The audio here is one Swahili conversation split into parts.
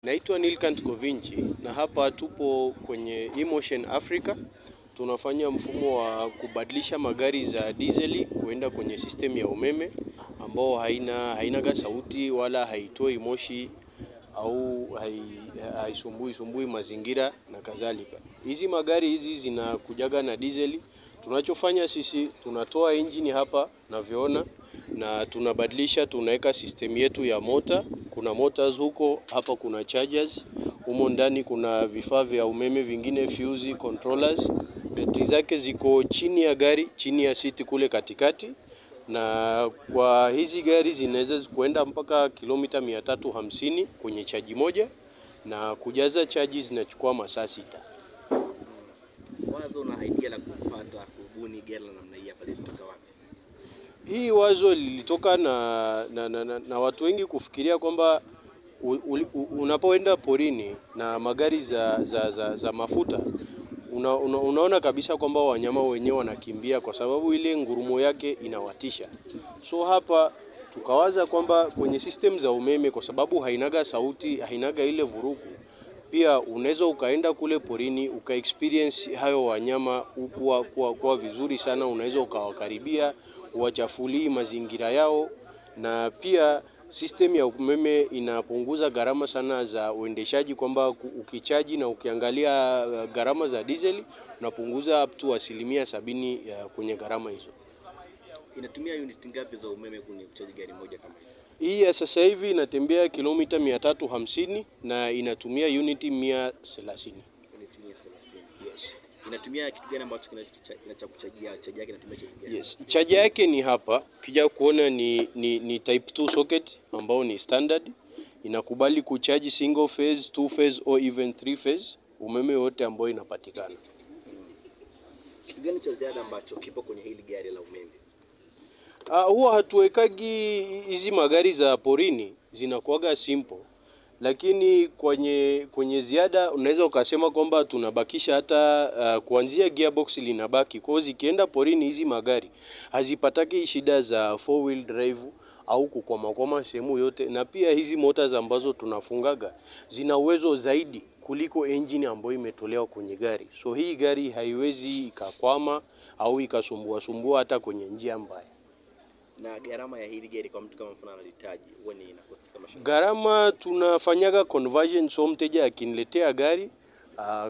Naitwa Nilkant Kovinci na hapa tupo kwenye Emotion Africa. Tunafanya mfumo wa kubadilisha magari za diesel kuenda kwenye system ya umeme ambao haina sauti wala haitoi moshi au haisumbui mazingira na kadhalika. Hizi magari hizi zinakujaga na diesel. Tunachofanya sisi tunatoa engine hapa navyoona na tunabadilisha, tunaweka system yetu ya mota. Kuna motors huko, hapa kuna chargers, humo ndani kuna vifaa vya umeme vingine, fuse, controllers. Betri zake ziko chini ya gari, chini ya siti kule katikati. Na kwa hizi gari zinaweza kuenda mpaka kilomita 350 kwenye chaji moja, na kujaza chaji zinachukua masaa 6. Wazo na idea la kupata kubuni gari la namna hii hapa lilitoka wapi? Hii wazo lilitoka na watu wengi kufikiria kwamba unapoenda porini na magari za mafuta unaona kabisa kwamba wanyama wenyewe wanakimbia kwa sababu ile ngurumo yake inawatisha. So hapa tukawaza kwamba kwenye system za umeme, kwa sababu hainaga sauti, hainaga ile vurugu, pia unaweza ukaenda kule porini uka-experience hayo wanyama kwa vizuri sana. Unaweza ukawakaribia, uwachafulii mazingira yao, na pia system ya umeme inapunguza gharama sana za uendeshaji, kwamba ukichaji na ukiangalia gharama za diesel unapunguza up to 70% kwenye gharama hizo. Inatumia unit ngapi za umeme kwenye kuchaji gari moja kama hii? Hii ya sasa hivi inatembea kilomita 350 na inatumia uniti 130. Unit 130. Yes. Inatumia kitu gani ambacho kinachakuchajia? Chaji yake inatumia chaji gani? Yes, chaji yake ni hapa. Ukija kuona ni type 2 socket ambao ni standard. Inakubali kuchaji single phase, two phase or even three phase, umeme wote ambao inapatikana. Kitu gani cha ziada ambacho kipo kwenye hili gari la umeme? Huwa hatuwekagi hizi magari za porini, zinakuwaga simple. Lakini kwenye ziada unaweza ukasema kwamba tunabakisha hata kuanzia gearbox linabaki. Kwa hiyo zikienda porini hizi magari hazipataki shida za 4-wheel drive au kukwama sehemu yote. Na pia hizi motors ambazo tunafungaga zina uwezo zaidi kuliko engine ambayo imetolewa kwenye gari. So hii gari haiwezi ikakwama au ikasumbua hata kwenye njia mbaya. Na gharama ya hili gari kwa mtu kama mfano analihitaji huwa ni inakosti kama shilingi? Gharama tunafanyaga conversion, so mteja akiniletea gari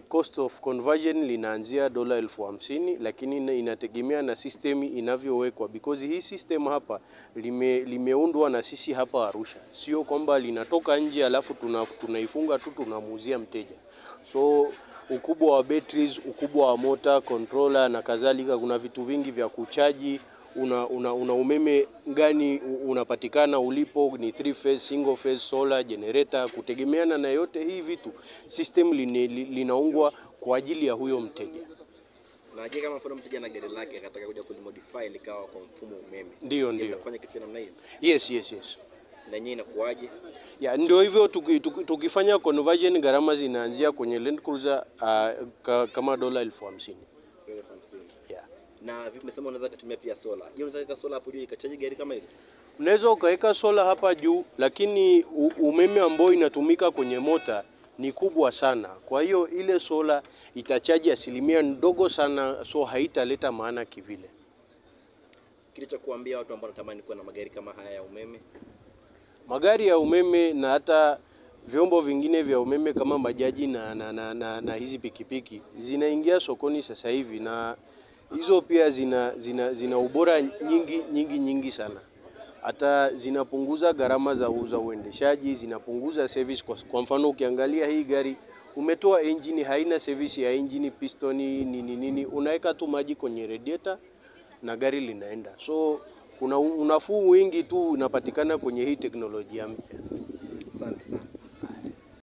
cost of conversion linaanzia $50,000, lakini inategemea na system inavyowekwa, because hii system hapa limeundwa na sisi hapa Arusha. Sio kwamba linatoka nje alafu tunaifunga tu tunamuuzia mteja. So ukubwa wa batteries, ukubwa wa motor, controller na kadhalika, kuna vitu vingi vya kuchaji. Una umeme gani unapatikana ulipo, ni 3 phase, single phase, solar, generator, kutegemeana na yote hii vitu system linaungwa kwa ajili ya huyo mteja. Na je, kama mfano mteja na gari lake akataka kuja kulimodify likawa kwa mfumo umeme, Ndio. unafanya kitu namna hiyo? Yes. Na yenyewe inakuaje? Ndio hivyo, tukifanya conversion gharama zinaanzia kwenye Land Cruiser kama $50,000. Yeah. Na vipi umesema unaweza kutumia pia solar? Je, unaweza kuweka solar hapo juu ikachaji gari kama hili? Unaweza ukaweka solar hapa juu, lakini umeme ambao inatumika kwenye mota ni kubwa sana. Kwa hiyo ile solar itachaji asilimia ndogo sana, so haitaleta maana kivile. Kile cha kuambia watu ambao wanatamani kuwa na magari kama haya ya umeme? Magari ya umeme na hata vyombo vingine vya umeme kama bajaji na hizi pikipiki zinaingia sokoni sasa hivi, na hizo pia zina ubora nyingi sana. Hata zinapunguza gharama za uendeshaji, zinapunguza service. Kwa mfano ukiangalia hii gari umetoa engine, haina service ya engine, pistoni nini, unaweka tu maji kwenye radiator na gari linaenda. So kuna unafuu wingi tu unapatikana kwenye hii teknolojia mpya.